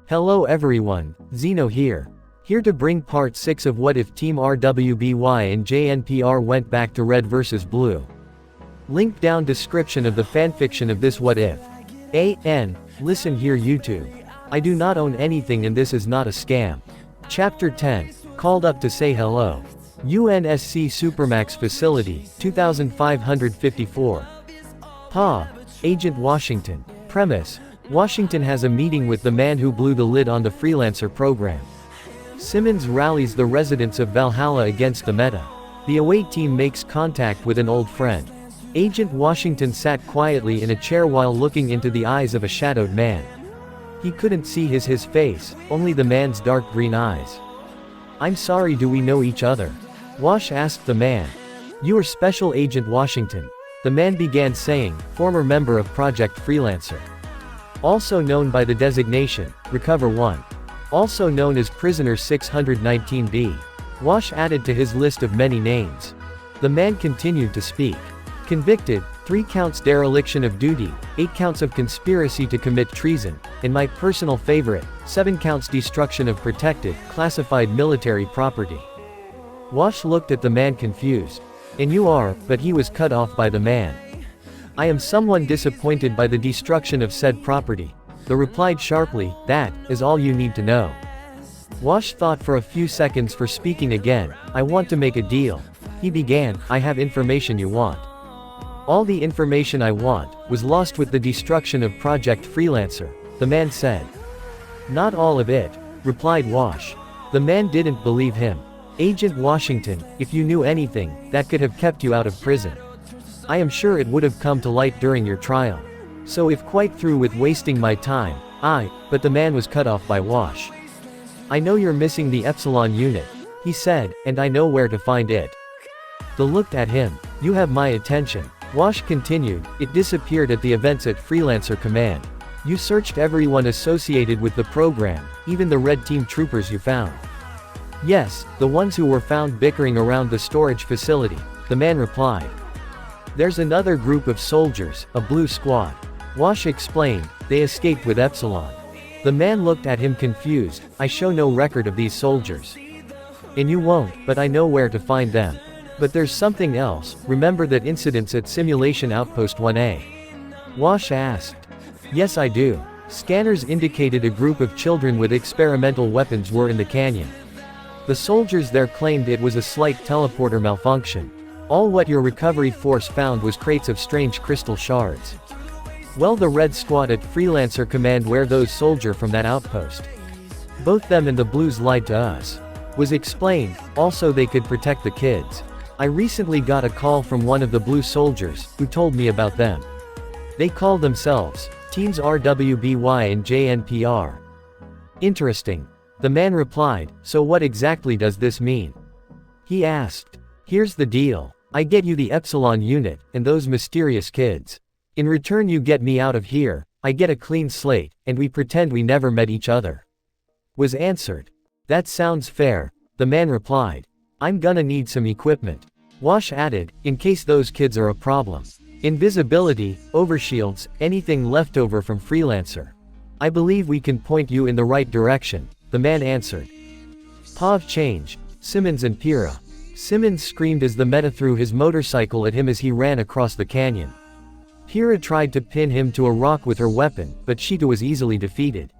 Hello everyone, Zeno here. Here to bring part 6 of What If Team RWBY and JNPR went back to Red vs Blue. Link down description of the fanfiction of this What If. Listen here YouTube. I do not own anything and this is not a scam. Chapter 10, Called Up to Say Hello. UNSC Supermax Facility, 2554. Agent Washington. Premise: Washington has a meeting with the man who blew the lid on the freelancer program. Simmons rallies the residents of Valhalla against the meta. The away team makes contact with an old friend. Agent Washington sat quietly in a chair while looking into the eyes of a shadowed man. He couldn't see his face, only the man's dark green eyes. "I'm sorry, do we know each other?" Wash asked the man. "You are Special Agent Washington," the man began saying, former member of Project Freelancer. Also known by the designation, Recover 1. Also known as Prisoner 619B. Wash added to his list of many names. The man continued to speak. Convicted, 3 counts dereliction of duty, 8 counts of conspiracy to commit treason, and my personal favorite, 7 counts destruction of protected, classified military property. Wash looked at the man confused. "And you are," but he was cut off by the man. "I am someone disappointed by the destruction of said property." The replied sharply, "That is all you need to know." Wash thought for a few seconds for speaking again. "I want to make a deal." He began, "I have information you want." "All the information I want was lost with the destruction of Project Freelancer," the man said. "Not all of it," replied Wash. The man didn't believe him. "Agent Washington, if you knew anything that could have kept you out of prison, I am sure it would have come to light during your trial. So if quite through with wasting my time, but the man was cut off by Wash. "I know you're missing the Epsilon unit," he said, "and I know where to find it." The looked at him. "You have my attention." Wash continued, "It disappeared at the events at Freelancer Command. You searched everyone associated with the program, even the Red Team troopers you found." "Yes, the ones who were found bickering around the storage facility," the man replied. "There's another group of soldiers, a blue squad." Wash explained, "They escaped with Epsilon." The man looked at him confused. "I show no record of these soldiers." "And you won't, but I know where to find them." "But there's something else, remember that incidents at Simulation Outpost 1A?" Wash asked. "Yes I do. Scanners indicated a group of children with experimental weapons were in the canyon. The soldiers there claimed it was a slight teleporter malfunction. All what your recovery force found was crates of strange crystal shards. Well, the Red Squad at Freelancer Command were those soldier from that outpost. Both them and the Blues lied to us." Was explained. "Also they could protect the kids. I recently got a call from one of the Blue soldiers, who told me about them. They call themselves Teams RWBY and JNPR." "Interesting." The man replied, "So what exactly does this mean?" He asked. "Here's the deal. I get you the Epsilon unit, and those mysterious kids. In return you get me out of here, I get a clean slate, and we pretend we never met each other." Was answered. "That sounds fair," the man replied. "I'm gonna need some equipment." Wash added, "In case those kids are a problem. Invisibility, overshields, anything left over from Freelancer. I believe we can point you in the right direction," the man answered. Pav changed. Simmons and Pira. Simmons screamed as the meta threw his motorcycle at him as he ran across the canyon. Pira tried to pin him to a rock with her weapon, but Cheetah was easily defeated.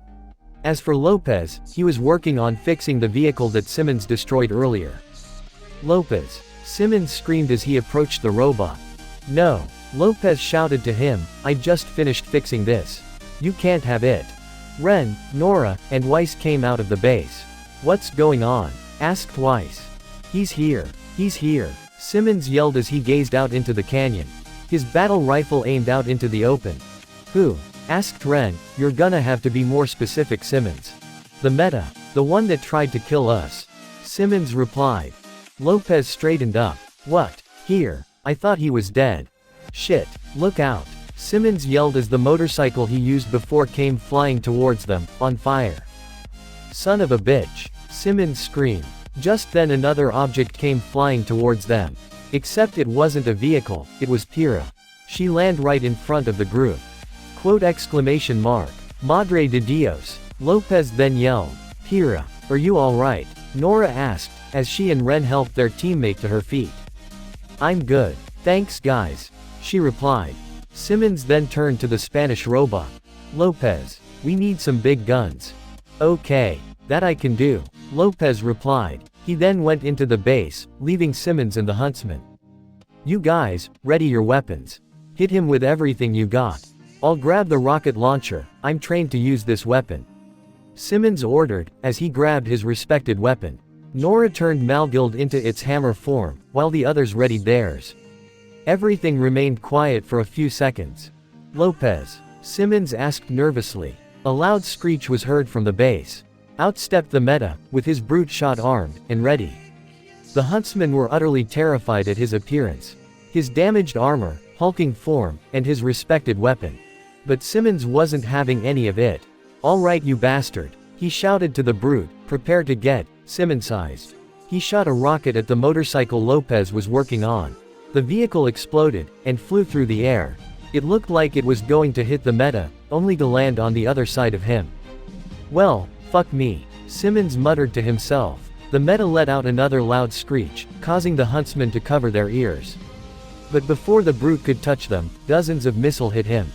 As for Lopez, he was working on fixing the vehicle that Simmons destroyed earlier. "Lopez!" Simmons screamed as he approached the robot. "No!" Lopez shouted to him, "I just finished fixing this. You can't have it." Ren, Nora, and Weiss came out of the base. "What's going on?" asked Weiss. "He's here. He's here," Simmons yelled as he gazed out into the canyon. His battle rifle aimed out into the open. "Who?" asked Ren. "You're gonna have to be more specific, Simmons." "The meta. The one that tried to kill us," Simmons replied. Lopez straightened up. "What? Here? I thought he was dead." "Shit, look out," Simmons yelled as the motorcycle he used before came flying towards them, on fire. "Son of a bitch," Simmons screamed. Just then another object came flying towards them. Except it wasn't a vehicle, it was Pira. She landed right in front of the group. Quote exclamation mark. Madre de Dios. Lopez then yelled, "Kira, are you alright?" Nora asked, as she and Ren helped their teammate to her feet. "I'm good. Thanks guys," she replied. Simmons then turned to the Spanish robot. "Lopez, we need some big guns." "Okay, that I can do," Lopez replied. He then went into the base, leaving Simmons and the huntsman. "You guys, ready your weapons. Hit him with everything you got. I'll grab the rocket launcher, I'm trained to use this weapon," Simmons ordered, as he grabbed his respected weapon. Nora turned Malguild into its hammer form, while the others readied theirs. Everything remained quiet for a few seconds. "Lopez?" Simmons asked nervously. A loud screech was heard from the base. Out stepped the meta, with his brute shot armed, and ready. The huntsmen were utterly terrified at his appearance. His damaged armor, hulking form, and his respected weapon. But Simmons wasn't having any of it. "All right you bastard," he shouted to the brute, "prepare to get Simmons-sized." He shot a rocket at the motorcycle Lopez was working on. The vehicle exploded, and flew through the air. It looked like it was going to hit the meta, only to land on the other side of him. "Well, fuck me," Simmons muttered to himself. The meta let out another loud screech, causing the huntsmen to cover their ears. But before the brute could touch them, dozens of missiles hit him.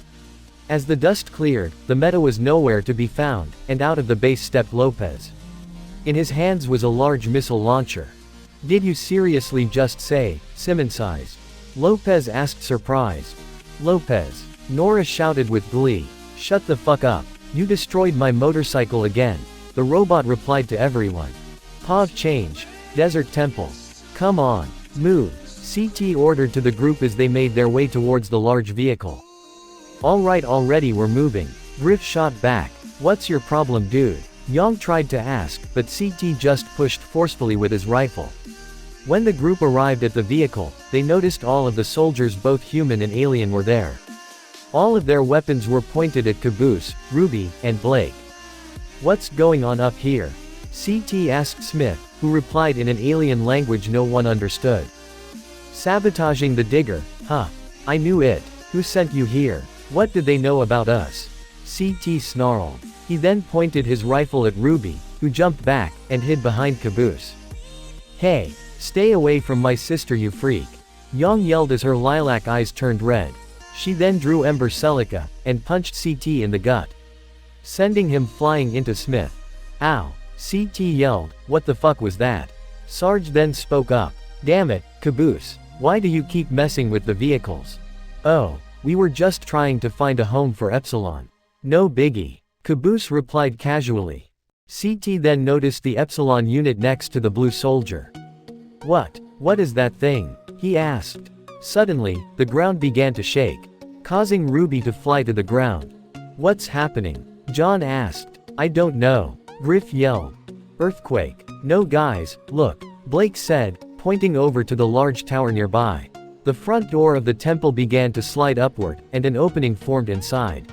As the dust cleared, the meta was nowhere to be found, and out of the base stepped Lopez. In his hands was a large missile launcher. "Did you seriously just say, Simmons-sized?" Lopez asked surprised. "Lopez," Nora shouted with glee. "Shut the fuck up. You destroyed my motorcycle again," the robot replied to everyone. "Pav change. Desert Temple. Come on. Move," CT ordered to the group as they made their way towards the large vehicle. "Alright already we're moving," Griff shot back. "What's your problem dude?" Yang tried to ask, but CT just pushed forcefully with his rifle. When the group arrived at the vehicle, they noticed all of the soldiers, both human and alien, were there. All of their weapons were pointed at Caboose, RWBY, and Blake. "What's going on up here?" CT asked Smith, who replied in an alien language no one understood. "Sabotaging the digger, huh? I knew it. Who sent you here? What did they know about us?" CT snarled. He then pointed his rifle at RWBY, who jumped back, and hid behind Caboose. "Hey, stay away from my sister you freak," Yang yelled as her lilac eyes turned red. She then drew Ember Celica, and punched CT in the gut, sending him flying into Smith. "Ow," CT yelled, "what the fuck was that?" Sarge then spoke up. "Damn it, Caboose, why do you keep messing with the vehicles?" "Oh, we were just trying to find a home for Epsilon. No biggie," Caboose replied casually. CT then noticed the Epsilon unit next to the blue soldier. What is that thing?" he asked. Suddenly, the ground began to shake, causing RWBY to fly to the ground. "What's happening?" John asked. "I don't know," Griff yelled. "Earthquake." "No guys, look," Blake said, pointing over to the large tower nearby. The front door of the temple began to slide upward, and an opening formed inside.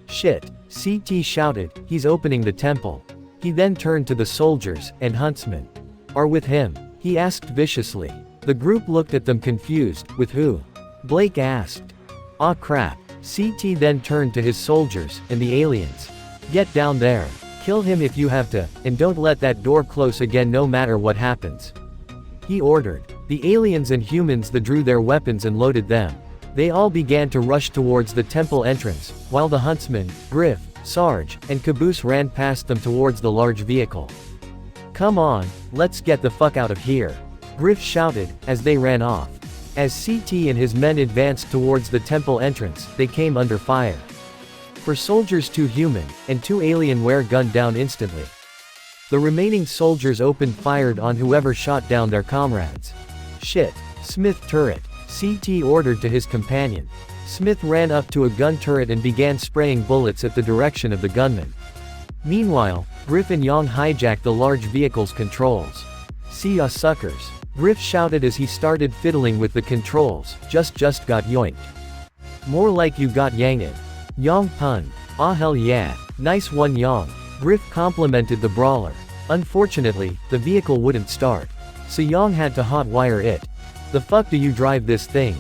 "Shit," CT shouted, "he's opening the temple." He then turned to the soldiers, and huntsmen. "Are with him?" he asked viciously. The group looked at them confused. "With who?" Blake asked. "Aw crap." CT then turned to his soldiers, and the aliens. "Get down there. Kill him if you have to, and don't let that door close again no matter what happens," he ordered. The aliens and humans drew their weapons and loaded them. They all began to rush towards the temple entrance, while the huntsman, Griff, Sarge, and Caboose ran past them towards the large vehicle. "Come on, let's get the fuck out of here," Griff shouted, as they ran off. As CT and his men advanced towards the temple entrance, they came under fire. For soldiers, 2 human, and 2 alien were gunned down instantly. The remaining soldiers opened fire on whoever shot down their comrades. "Shit, Smith turret," CT ordered to his companion. Smith ran up to a gun turret and began spraying bullets at the direction of the gunman. Meanwhile, Griff and Yang hijacked the large vehicle's controls. "See ya suckers," Griff shouted as he started fiddling with the controls. Just got yoinked." "More like you got yanged," Yang punned. "Aw hell yeah, nice one Yang," Griff complimented the brawler. Unfortunately, the vehicle wouldn't start, so Yang had to hot-wire it. "The fuck do you drive this thing?"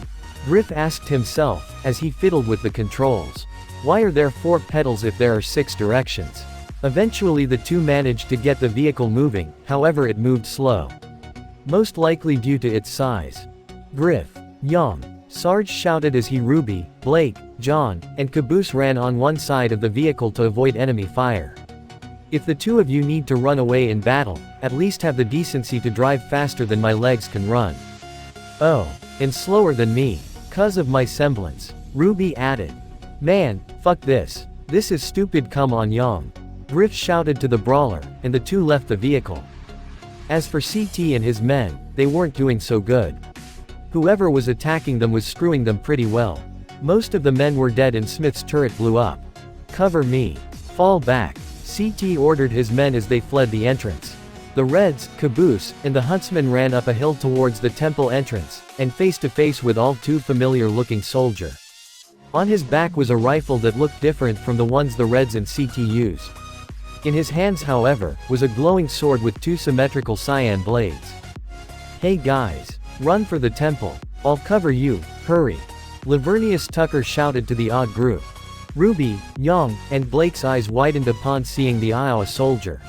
Griff asked himself, as he fiddled with the controls. "Why are there 4 pedals if there are 6 directions?" Eventually the two managed to get the vehicle moving, however it moved slow. Most likely due to its size. Griff. Young. Sarge shouted as he RWBY, Blake, John, and Caboose ran on one side of the vehicle to avoid enemy fire. If the two of you need to run away in battle, at least have the decency to drive faster than my legs can run. Oh. And slower than me. 'Cause of my semblance. RWBY added. Man, fuck this. This is stupid, come on Young. Griff shouted to the brawler, and the two left the vehicle. As for CT and his men, they weren't doing so good. Whoever was attacking them was screwing them pretty well. Most of the men were dead and Smith's turret blew up. Cover me. Fall back. CT ordered his men as they fled the entrance. The Reds, Caboose, and the Huntsman ran up a hill towards the temple entrance, and face to face with all too familiar looking soldier. On his back was a rifle that looked different from the ones the Reds and CT used. In his hands, however, was a glowing sword with two symmetrical cyan blades. Hey guys. Run for the temple. I'll cover you, hurry. Lavernius Tucker shouted to the odd group. RWBY, Young, and Blake's eyes widened upon seeing the Iowa soldier.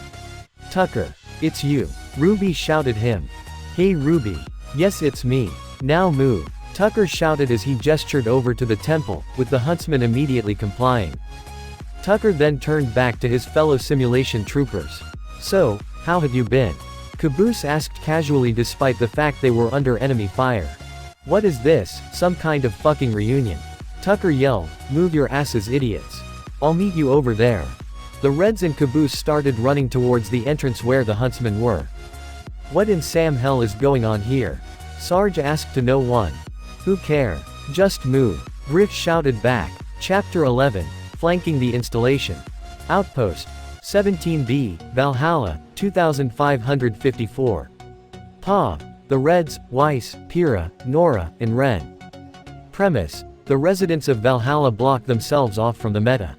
Tucker. It's you. RWBY shouted him. Hey RWBY. Yes, it's me. Now move. Tucker shouted as he gestured over to the temple, with the huntsman immediately complying. Tucker then turned back to his fellow simulation troopers. So, how have you been? Caboose asked casually despite the fact they were under enemy fire. What is this, some kind of fucking reunion? Tucker yelled, move your asses idiots. I'll meet you over there. The Reds and Caboose started running towards the entrance where the huntsmen were. What in Sam hell is going on here? Sarge asked to no one. Who care? Just move. Griff shouted back. Chapter 11, Flanking the Installation. Outpost. 17B, Valhalla, 2554. Pa. The Reds, Weiss, Pyrrha, Nora, and Ren. Premise. The residents of Valhalla block themselves off from the meta.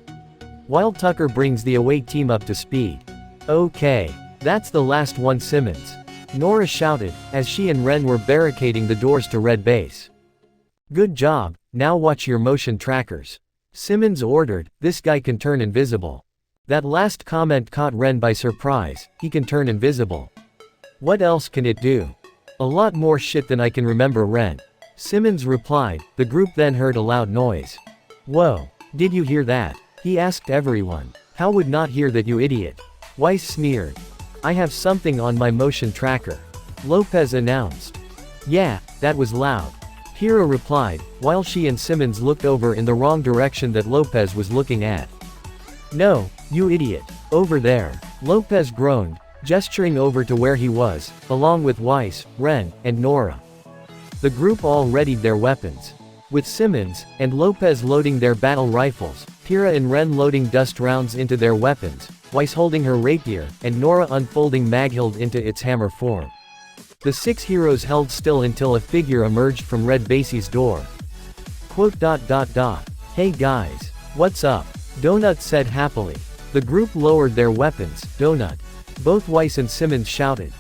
While Tucker brings the away team up to speed. Okay. That's the last one, Simmons. Nora shouted, as she and Ren were barricading the doors to Red Base. Good job, now watch your motion trackers. Simmons ordered, this guy can turn invisible. That last comment caught Ren by surprise, he can turn invisible. What else can it do? A lot more shit than I can remember, Ren. Simmons replied. The group then heard a loud noise. Whoa, did you hear that? He asked everyone. How would not hear that, you idiot? Weiss sneered. I have something on my motion tracker. Lopez announced. Yeah, that was loud. Pyrrha replied, while she and Simmons looked over in the wrong direction that Lopez was looking at. No, you idiot. Over there. Lopez groaned, gesturing over to where he was, along with Weiss, Ren, and Nora. The group all readied their weapons. With Simmons and Lopez loading their battle rifles, Pyrrha and Ren loading dust rounds into their weapons, Weiss holding her rapier, and Nora unfolding maghild into its hammer form. The six heroes held still until a figure emerged from Red Base's door. Quote. Hey guys. What's up? Donut said happily. The group lowered their weapons. Donut. Both Weiss and Simmons shouted.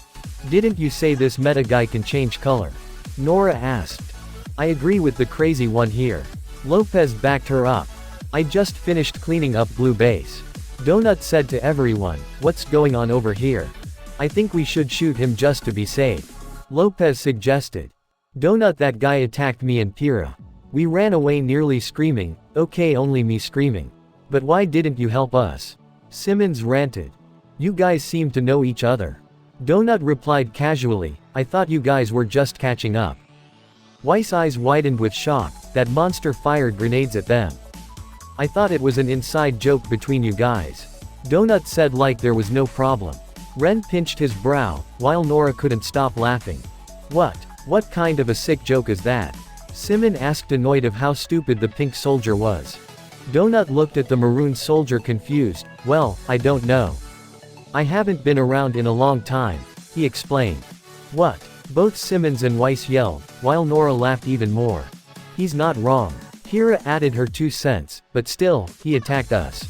Didn't you say this meta guy can change color? Nora asked. I agree with the crazy one here. Lopez backed her up. I just finished cleaning up Blue Base. Donut said to everyone, what's going on over here? I think we should shoot him just to be safe. Lopez suggested. Donut, that guy attacked me and Pyrrha. We ran away nearly screaming, okay, only me screaming. But why didn't you help us? Simmons ranted. You guys seem to know each other. Donut replied casually, I thought you guys were just catching up. Weiss' eyes widened with shock, that monster fired grenades at them. I thought it was an inside joke between you guys. Donut said like there was no problem. Ren pinched his brow, while Nora couldn't stop laughing. What kind of a sick joke is that? Simmons asked, annoyed of how stupid the pink soldier was. Donut looked at the maroon soldier confused. Well, I don't know. I haven't been around in a long time, he explained. What? Both Simmons and Weiss yelled, while Nora laughed even more. He's not wrong. Pyrrha added her 2 cents, but still, he attacked us.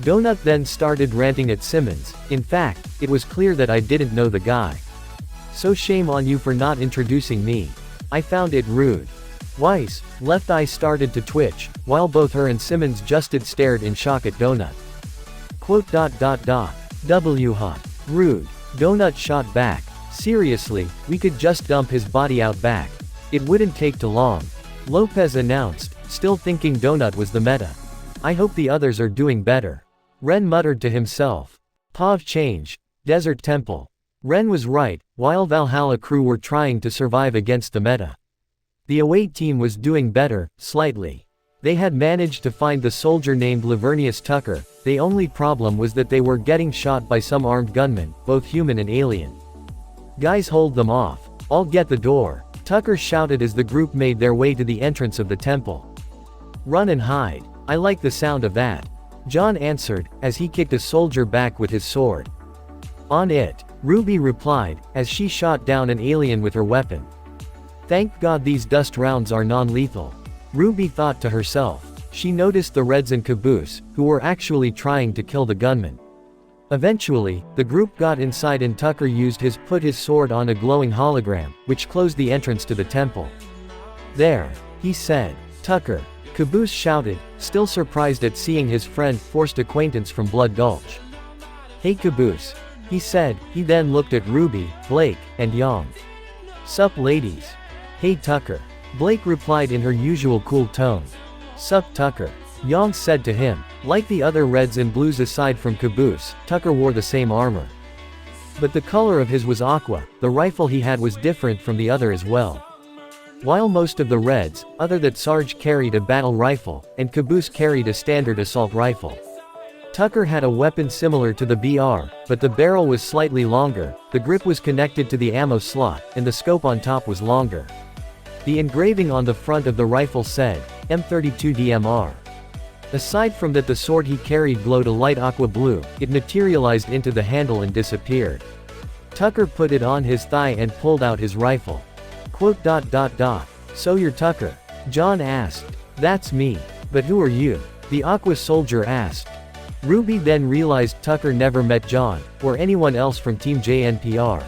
Donut then started ranting at Simmons. In fact, it was clear that I didn't know the guy. So shame on you for not introducing me. I found it rude. Weiss' left eye started to twitch, while both her and Simmons just stared in shock at Donut. Quote W hot. Rude. Donut shot back. Seriously, we could just dump his body out back. It wouldn't take too long. Lopez announced, still thinking Donut was the meta. I hope the others are doing better. Ren muttered to himself. Pav change. Desert Temple. Ren was right, while Valhalla crew were trying to survive against the meta. The away team was doing better, slightly. They had managed to find the soldier named Lavernius Tucker. The only problem was that they were getting shot by some armed gunmen, both human and alien. Guys, hold them off. I'll get the door, Tucker shouted as the group made their way to the entrance of the temple. Run and hide. I like the sound of that, John answered, as he kicked a soldier back with his sword. On it, Ruby replied, as she shot down an alien with her weapon. Thank God these dust rounds are non-lethal, Ruby thought to herself. She noticed the Reds and Caboose, who were actually trying to kill the gunman. Eventually, the group got inside and Tucker put his sword on a glowing hologram, which closed the entrance to the temple. There, he said. Tucker. Caboose shouted, still surprised at seeing his friend forced acquaintance from Blood Gulch. Hey Caboose, he said. He then looked at Ruby, Blake, and Yang. Sup ladies. Hey Tucker. Blake replied in her usual cool tone. Sup Tucker. Yang said to him. Like the other Reds and Blues aside from Caboose, Tucker wore the same armor. But the color of his was aqua. The rifle he had was different from the other as well. While most of the Reds, other than Sarge, carried a battle rifle, and Caboose carried a standard assault rifle. Tucker had a weapon similar to the BR, but the barrel was slightly longer, the grip was connected to the ammo slot, and the scope on top was longer. The engraving on the front of the rifle said, M32 DMR. Aside from that, the sword he carried glowed a light aqua blue. It materialized into the handle and disappeared. Tucker put it on his thigh and pulled out his rifle. Quote So you're Tucker? John asked. That's me. But who are you? The aqua soldier asked. Ruby then realized Tucker never met John, or anyone else from Team JNPR.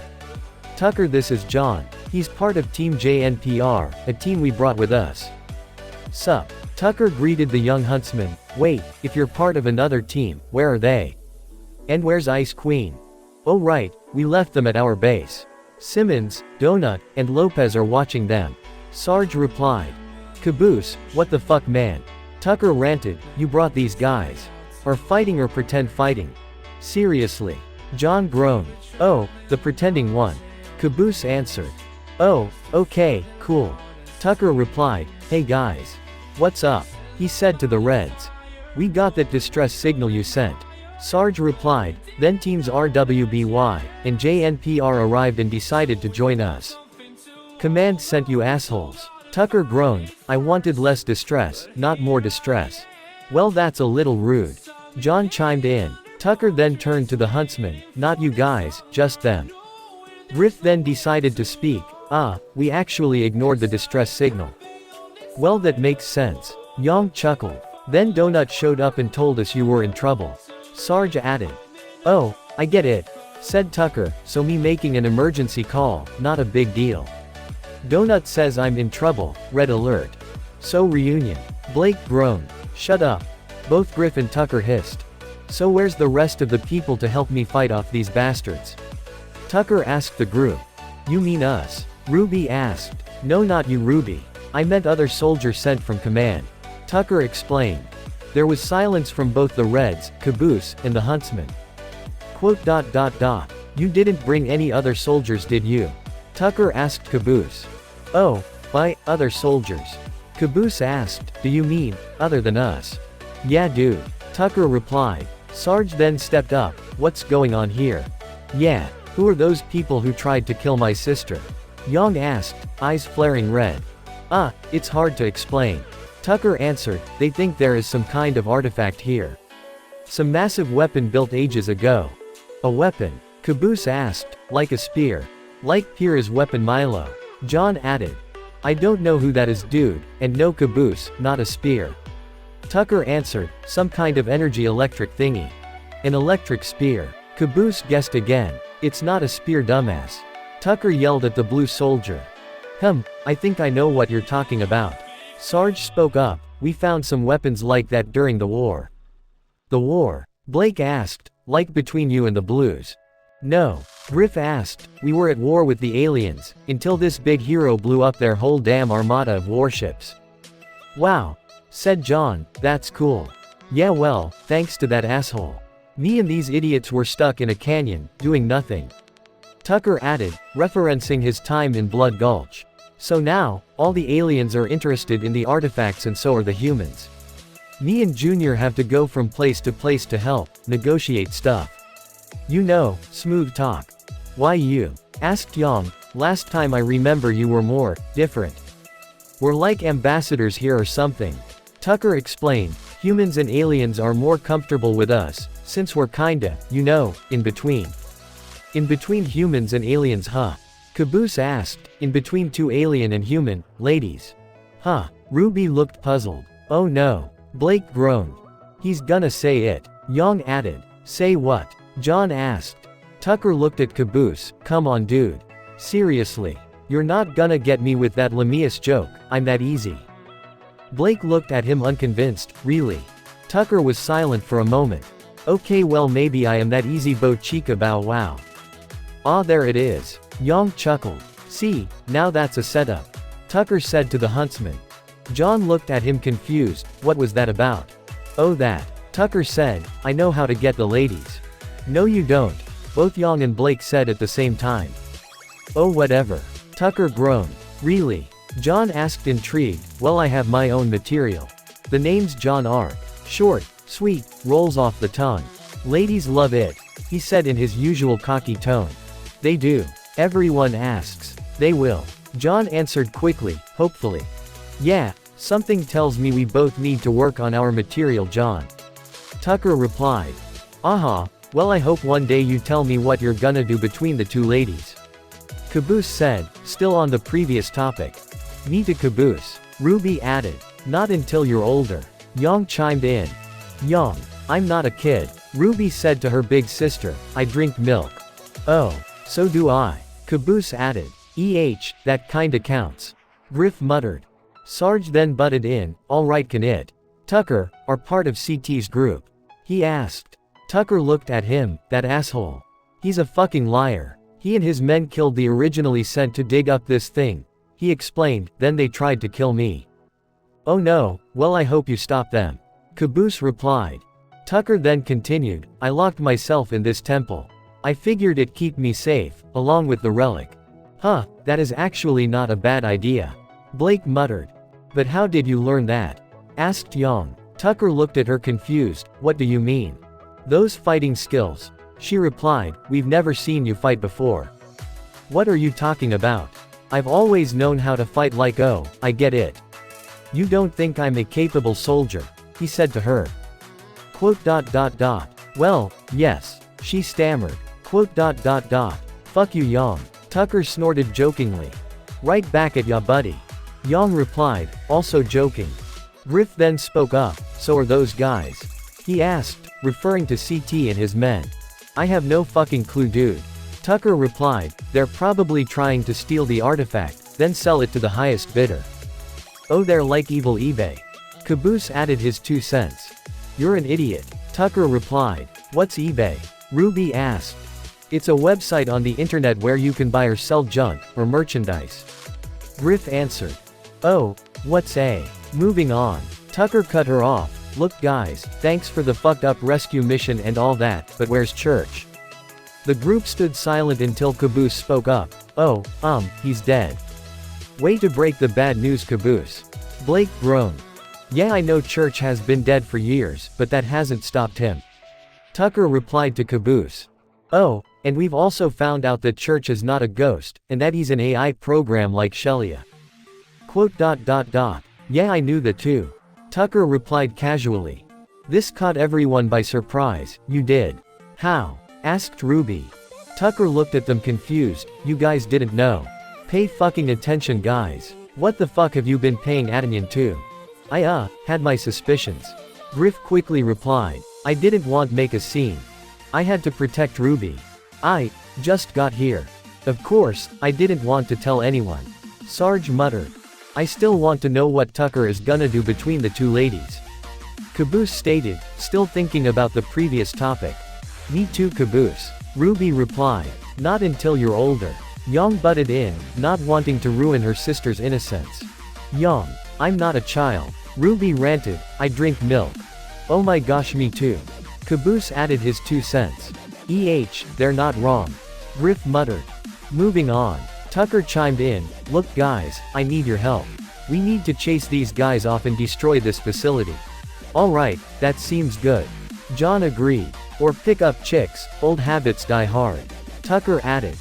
Tucker, this is John. He's part of Team JNPR, a team we brought with us. Sup? Tucker greeted the young huntsman. Wait, if you're part of another team, where are they? And where's Ice Queen? Oh right, we left them at our base. Simmons, Donut, and Lopez are watching them. Sarge replied. Caboose, what the fuck man? Tucker ranted, you brought these guys. Are fighting or pretend fighting? Seriously. John groaned. Oh, the pretending one. Caboose answered. Oh, okay, cool. Tucker replied, hey guys. What's up? He said to the Reds. We got that distress signal you sent. Sarge replied, then teams RWBY and JNPR arrived and decided to join us. Command sent you assholes. Tucker groaned, I wanted less distress, not more distress. Well, that's a little rude. John chimed in. Tucker then turned to the huntsman, not you guys, just them. Griff then decided to speak. We actually ignored the distress signal. Well, that makes sense. Yang chuckled. Then Donut showed up and told us you were in trouble. Sarge added. Oh, I get it, said Tucker, so me making an emergency call, not a big deal. Donut says I'm in trouble, red alert. So reunion. Blake groaned. Shut up. Both Griff and Tucker hissed. So where's the rest of the people to help me fight off these bastards? Tucker asked the group. You mean us? Ruby asked. No, not you Ruby. I meant other soldiers sent from command. Tucker explained. There was silence from both the Reds, Caboose, and the huntsman. Quote You didn't bring any other soldiers, did you? Tucker asked Caboose. Oh, by other soldiers. Caboose asked, do you mean, other than us? Yeah dude. Tucker replied. Sarge then stepped up. What's going on here? Yeah, who are those people who tried to kill my sister? Yang asked, eyes flaring red. It's hard to explain. Tucker answered, they think there is some kind of artifact here. Some massive weapon built ages ago. A weapon? Caboose asked, like a spear. Like Pierre's weapon Milo. John added. I don't know who that is dude, and no Caboose, not a spear. Tucker answered, some kind of energy electric thingy. An electric spear. Caboose guessed again. It's not a spear dumbass. Tucker yelled at the blue soldier. I think I know what you're talking about. Sarge spoke up, we found some weapons like that during the war. The war? Blake asked, like between you and the Blues? No. Griff asked, we were at war with the aliens, until this big hero blew up their whole damn armada of warships. Wow. Said John, that's cool. Yeah well, thanks to that asshole. Me and these idiots were stuck in a canyon, doing nothing. Tucker added, referencing his time in Blood Gulch. So now, all the aliens are interested in the artifacts and so are the humans. Me and Junior have to go from place to help, negotiate stuff. You know, smooth talk. Why you? Asked Yang, last time I remember you were more, different. We're like ambassadors here or something. Tucker explained, humans and aliens are more comfortable with us, since we're kinda, you know, in between. In between humans and aliens huh? Caboose asked, in between two alien and human, ladies. Huh? Ruby looked puzzled. Oh no. Blake groaned. He's gonna say it. Yang added. Say what? John asked. Tucker looked at Caboose, come on dude. Seriously. You're not gonna get me with that Lamius joke, I'm that easy. Blake looked at him unconvinced, really? Tucker was silent for a moment. Okay well maybe I am that easy bo chica bow wow. Ah there it is. Yang chuckled. See, now that's a setup. Tucker said to the huntsman. John looked at him confused, what was that about? Oh that. Tucker said, I know how to get the ladies. No you don't. Both Yang and Blake said at the same time. Oh whatever. Tucker groaned. Really? John asked intrigued, well I have my own material. The name's John Ark. Short, sweet, rolls off the tongue. Ladies love it, he said in his usual cocky tone. They do. Everyone asks. They will. John answered quickly, hopefully. Yeah, something tells me we both need to work on our material John. Tucker replied. Aha, well I hope one day you tell me what you're gonna do between the two ladies. Caboose said, still on the previous topic. Me to Caboose. Ruby added. Not until you're older. Yang chimed in. Yang, I'm not a kid. Ruby said to her big sister, I drink milk. Oh, so do I. Caboose added. That kinda counts. Griff muttered. Sarge then butted in, alright can it? Tucker, are part of CT's group. He asked. Tucker looked at him, that asshole. He's a fucking liar. He and his men killed the originally sent to dig up this thing. He explained, then they tried to kill me. Oh no, well I hope you stop them. Caboose replied. Tucker then continued, I locked myself in this temple. I figured it'd keep me safe, along with the relic. Huh, that is actually not a bad idea. Blake muttered. But how did you learn that? Asked Yang. Tucker looked at her confused, what do you mean? Those fighting skills. She replied, we've never seen you fight before. What are you talking about? I've always known how to fight like oh, I get it. You don't think I'm a capable soldier, he said to her. Well, yes, she stammered. Fuck you Yang. Tucker snorted jokingly. Right back at ya buddy. Yang replied, also joking. Griff then spoke up, so are those guys? He asked, referring to CT and his men. I have no fucking clue dude. Tucker replied, they're probably trying to steal the artifact, then sell it to the highest bidder. Oh they're like evil eBay. Caboose added his 2 cents. You're an idiot. Tucker replied. What's eBay? Ruby asked. It's a website on the internet where you can buy or sell junk, or merchandise. Griff answered. Oh, what's a? Moving on. Tucker cut her off. Look guys, thanks for the fucked up rescue mission and all that, but where's church? The group stood silent until Caboose spoke up. Oh, he's dead. Way to break the bad news Caboose. Blake groaned. Yeah I know Church has been dead for years, but that hasn't stopped him. Tucker replied to Caboose. Oh, and we've also found out that Church is not a ghost, and that he's an AI program like Shelia. Yeah I knew that too. Tucker replied casually. This caught everyone by surprise, you did. How? Asked Ruby. Tucker looked at them confused, you guys didn't know. Pay fucking attention guys. What the fuck have you been paying attention to? I had my suspicions. Griff quickly replied. I didn't want make a scene. I had to protect Ruby. I just got here. Of course, I didn't want to tell anyone. Sarge muttered. I still want to know what Tucker is gonna do between the two ladies. Caboose stated, still thinking about the previous topic. Me too, Caboose. RWBY replied. Not until you're older. Yang butted in, not wanting to ruin her sister's innocence. Yang, I'm not a child. RWBY ranted, I drink milk. Oh my gosh, me too. Caboose added his 2 cents. They're not wrong. Griff muttered. Moving on. Tucker chimed in, look guys, I need your help. We need to chase these guys off and destroy this facility. Alright, that seems good. John agreed. Or pick up chicks, old habits die hard. Tucker added.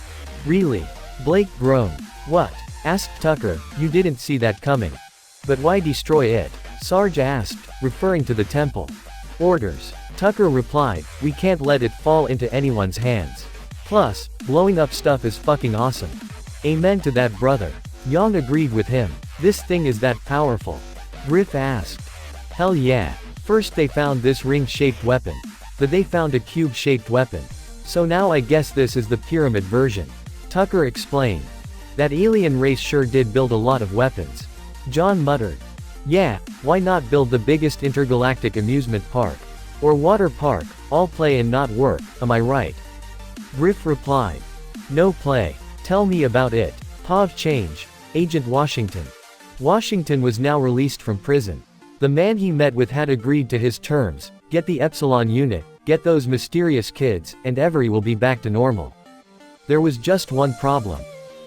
Really? Blake groaned. What? Asked Tucker, you didn't see that coming. But why destroy it? Sarge asked, referring to the temple. Orders. Tucker replied, we can't let it fall into anyone's hands. Plus, blowing up stuff is fucking awesome. Amen to that, brother. Yang agreed with him. This thing is that powerful? Griff asked. Hell yeah. First they found this ring-shaped weapon. But they found a cube-shaped weapon. So now I guess this is the pyramid version. Tucker explained. That alien race sure did build a lot of weapons. John muttered. Yeah, why not build the biggest intergalactic amusement park? Or water park, all play and not work, am I right? Griff replied. No play. Tell me about it. Pav change. Agent Washington. Washington was now released from prison. The man he met with had agreed to his terms, get the Epsilon unit, get those mysterious kids, and every will be back to normal. There was just one problem.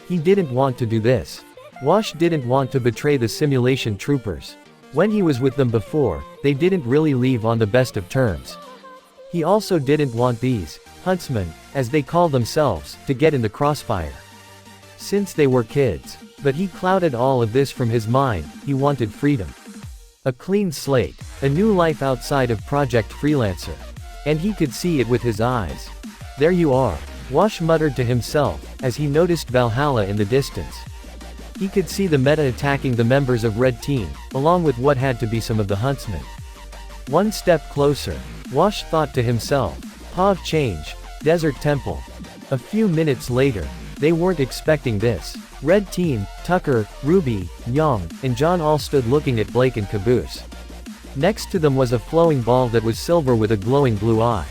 He didn't want to do this. Wash didn't want to betray the simulation troopers. When he was with them before, they didn't really leave on the best of terms. He also didn't want these huntsmen, as they call themselves, to get in the crossfire. Since they were kids. But he clouded all of this from his mind, he wanted freedom. A clean slate, a new life outside of Project Freelancer. And he could see it with his eyes. There you are. Wash muttered to himself, as he noticed Valhalla in the distance. He could see the meta attacking the members of Red Team, along with what had to be some of the huntsmen. One step closer. Wash thought to himself. Pav change. Desert Temple. A few minutes later. They weren't expecting this. Red Team, Tucker, RWBY, Yang, and John all stood looking at Blake and Caboose. Next to them was a flowing ball that was silver with a glowing blue eye.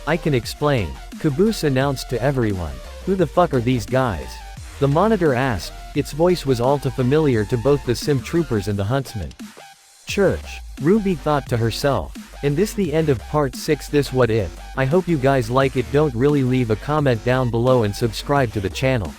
I can explain. Caboose announced to everyone. Who the fuck are these guys? The monitor asked. Its voice was all too familiar to both the sim troopers and the huntsmen. Church. RWBY thought to herself. And this the end of part 6 this what if. I hope you guys like it. Don't really leave a comment down below and subscribe to the channel.